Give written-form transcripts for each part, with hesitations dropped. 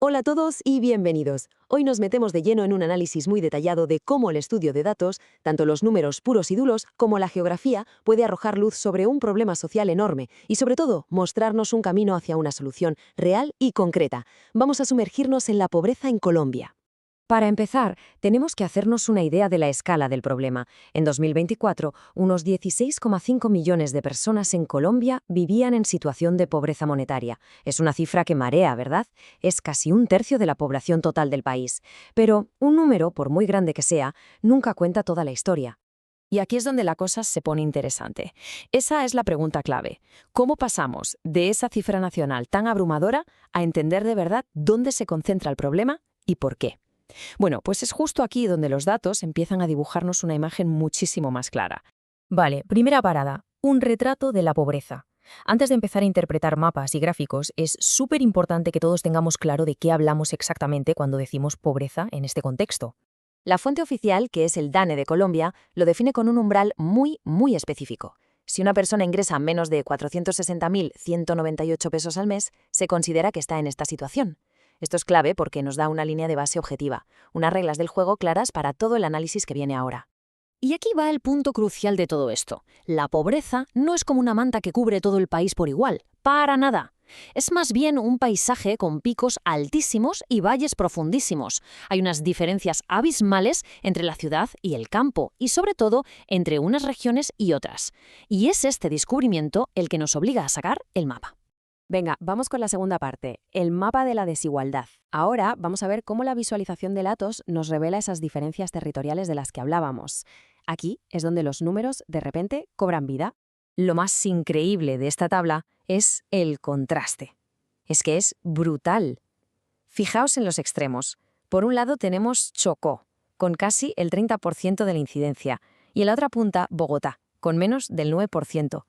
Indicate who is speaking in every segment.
Speaker 1: Hola a todos y bienvenidos. Hoy nos metemos de lleno en un análisis muy detallado de cómo el estudio de datos, tanto los números puros y duros como la geografía, puede arrojar luz sobre un problema social enorme y, sobre todo, mostrarnos un camino hacia una solución real y concreta. Vamos a sumergirnos en la pobreza en Colombia.
Speaker 2: Para empezar, tenemos que hacernos una idea de la escala del problema. En 2024, unos 16,5 millones de personas en Colombia vivían en situación de pobreza monetaria. Es una cifra que marea, ¿verdad? Es casi un tercio de la población total del país. Pero un número, por muy grande que sea, nunca cuenta toda la historia.
Speaker 3: Y aquí es donde la cosa se pone interesante. Esa es la pregunta clave. ¿Cómo pasamos de esa cifra nacional tan abrumadora a entender de verdad dónde se concentra el problema y por qué? Bueno, pues es justo aquí donde los datos empiezan a dibujarnos una imagen muchísimo más clara.
Speaker 2: Vale, primera parada, un retrato de la pobreza. Antes de empezar a interpretar mapas y gráficos, es súper importante que todos tengamos claro de qué hablamos exactamente cuando decimos pobreza en este contexto.
Speaker 1: La fuente oficial, que es el DANE de Colombia, lo define con un umbral muy específico. Si una persona ingresa menos de 460.198 pesos al mes, se considera que está en esta situación. Esto es clave porque nos da una línea de base objetiva, unas reglas del juego claras para todo el análisis que viene ahora.
Speaker 3: Y aquí va el punto crucial de todo esto. La pobreza no es como una manta que cubre todo el país por igual, para nada. Es más bien un paisaje con picos altísimos y valles profundísimos. Hay unas diferencias abismales entre la ciudad y el campo, y sobre todo entre unas regiones y otras. Y es este descubrimiento el que nos obliga a sacar el mapa.
Speaker 2: Venga, vamos con la segunda parte, el mapa de la desigualdad. Ahora vamos a ver cómo la visualización de datos nos revela esas diferencias territoriales de las que hablábamos. Aquí es donde los números, de repente, cobran vida. Lo más increíble de esta tabla es el contraste. Es que es brutal. Fijaos en los extremos. Por un lado tenemos Chocó, con casi el 30% de la incidencia, y en la otra punta, Bogotá, con menos del 9%.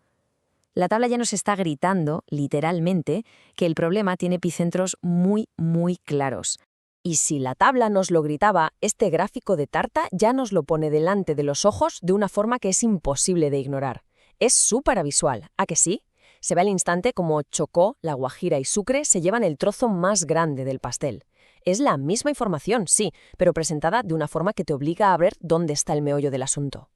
Speaker 2: La tabla ya nos está gritando, literalmente, que el problema tiene epicentros muy claros. Y si la tabla nos lo gritaba, este gráfico de tarta ya nos lo pone delante de los ojos de una forma que es imposible de ignorar. Es súper visual, ¿a que sí? Se ve al instante como Chocó, La Guajira y Sucre se llevan el trozo más grande del pastel. Es la misma información, sí, pero presentada de una forma que te obliga a ver dónde está el meollo del asunto.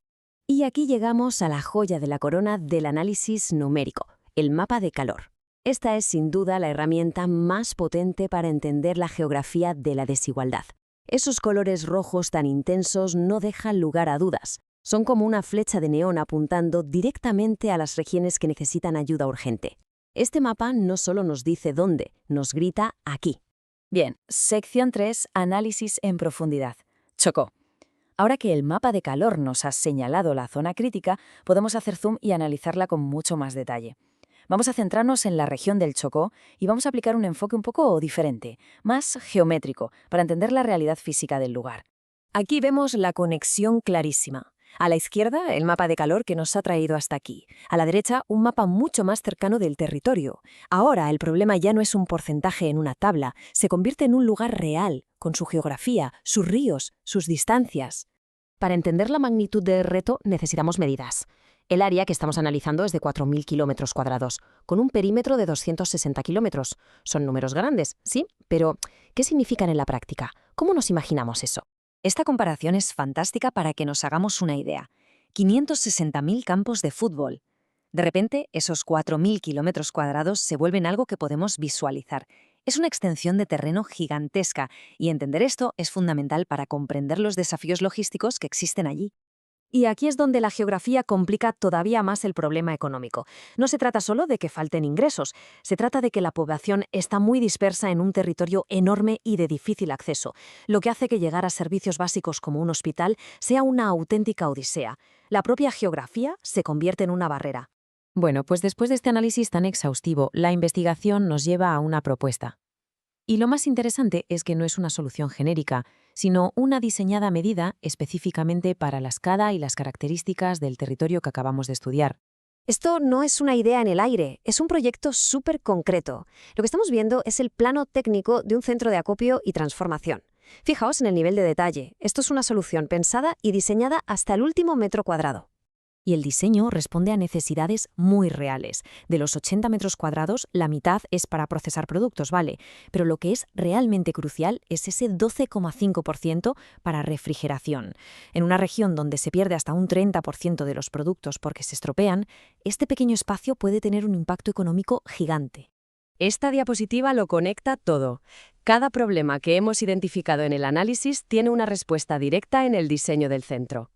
Speaker 1: Y aquí llegamos a la joya de la corona del análisis numérico, el mapa de calor. Esta es sin duda la herramienta más potente para entender la geografía de la desigualdad. Esos colores rojos tan intensos no dejan lugar a dudas. Son como una flecha de neón apuntando directamente a las regiones que necesitan ayuda urgente. Este mapa no solo nos dice dónde, nos grita aquí.
Speaker 3: Bien, sección 3, análisis en profundidad. Chocó. Ahora que el mapa de calor nos ha señalado la zona crítica, podemos hacer zoom y analizarla con mucho más detalle. Vamos a centrarnos en la región del Chocó y vamos a aplicar un enfoque un poco diferente, más geométrico, para entender la realidad física del lugar. Aquí vemos la conexión clarísima. A la izquierda, el mapa de calor que nos ha traído hasta aquí. A la derecha, un mapa mucho más cercano del territorio. Ahora, el problema ya no es un porcentaje en una tabla, se convierte en un lugar real, con su geografía, sus ríos, sus distancias.
Speaker 1: Para entender la magnitud del reto necesitamos medidas. El área que estamos analizando es de 4.000 kilómetros cuadrados, con un perímetro de 260 kilómetros. Son números grandes, sí, pero ¿qué significan en la práctica? ¿Cómo nos imaginamos eso?
Speaker 2: Esta comparación es fantástica para que nos hagamos una idea. 560.000 campos de fútbol. De repente, esos 4.000 kilómetros cuadrados se vuelven algo que podemos visualizar. Es una extensión de terreno gigantesca y entender esto es fundamental para comprender los desafíos logísticos que existen allí.
Speaker 1: Y aquí es donde la geografía complica todavía más el problema económico. No se trata solo de que falten ingresos, se trata de que la población está muy dispersa en un territorio enorme y de difícil acceso, lo que hace que llegar a servicios básicos como un hospital sea una auténtica odisea. La propia geografía se convierte en una barrera.
Speaker 2: Bueno, pues después de este análisis tan exhaustivo, la investigación nos lleva a una propuesta. Y lo más interesante es que no es una solución genérica, sino una diseñada medida específicamente para la escala y las características del territorio que acabamos de estudiar.
Speaker 1: Esto no es una idea en el aire, es un proyecto súper concreto. Lo que estamos viendo es el plano técnico de un centro de acopio y transformación. Fijaos en el nivel de detalle. Esto es una solución pensada y diseñada hasta el último metro cuadrado.
Speaker 2: Y el diseño responde a necesidades muy reales. De los 80 metros cuadrados, la mitad es para procesar productos, ¿vale? Pero lo que es realmente crucial es ese 12,5% para refrigeración. En una región donde se pierde hasta un 30% de los productos porque se estropean, este pequeño espacio puede tener un impacto económico gigante.
Speaker 1: Esta diapositiva lo conecta todo. Cada problema que hemos identificado en el análisis tiene una respuesta directa en el diseño del centro.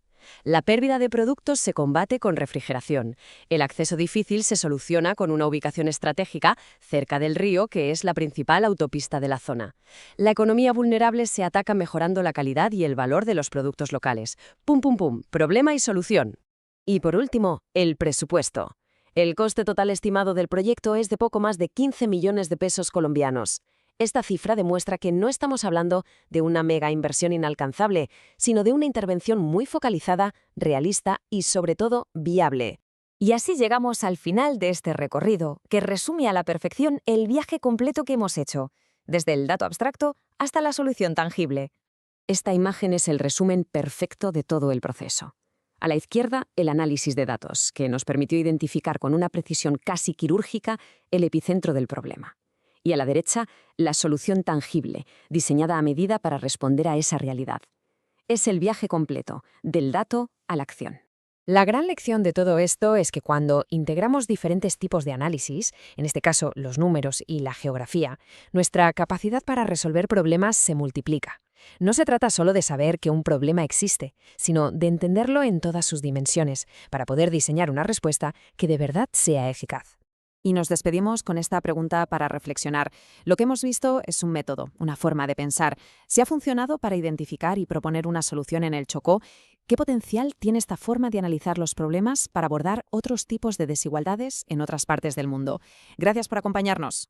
Speaker 1: La pérdida de productos se combate con refrigeración. El acceso difícil se soluciona con una ubicación estratégica cerca del río, que es la principal autopista de la zona. La economía vulnerable se ataca mejorando la calidad y el valor de los productos locales. ¡Pum, pum, pum! Problema y solución. Y por último, el presupuesto. El coste total estimado del proyecto es de poco más de 15 millones de pesos colombianos. Esta cifra demuestra que no estamos hablando de una mega inversión inalcanzable, sino de una intervención muy focalizada, realista y, sobre todo, viable.
Speaker 3: Y así llegamos al final de este recorrido, que resume a la perfección el viaje completo que hemos hecho, desde el dato abstracto hasta la solución tangible.
Speaker 2: Esta imagen es el resumen perfecto de todo el proceso. A la izquierda, el análisis de datos, que nos permitió identificar con una precisión casi quirúrgica el epicentro del problema. Y a la derecha, la solución tangible, diseñada a medida para responder a esa realidad. Es el viaje completo, del dato a la acción. La gran lección de todo esto es que cuando integramos diferentes tipos de análisis, en este caso los números y la geografía, nuestra capacidad para resolver problemas se multiplica. No se trata solo de saber que un problema existe, sino de entenderlo en todas sus dimensiones, para poder diseñar una respuesta que de verdad sea eficaz. Y nos despedimos con esta pregunta para reflexionar. Lo que hemos visto es un método, una forma de pensar. Si ha funcionado para identificar y proponer una solución en el Chocó, ¿qué potencial tiene esta forma de analizar los problemas para abordar otros tipos de desigualdades en otras partes del mundo? Gracias por acompañarnos.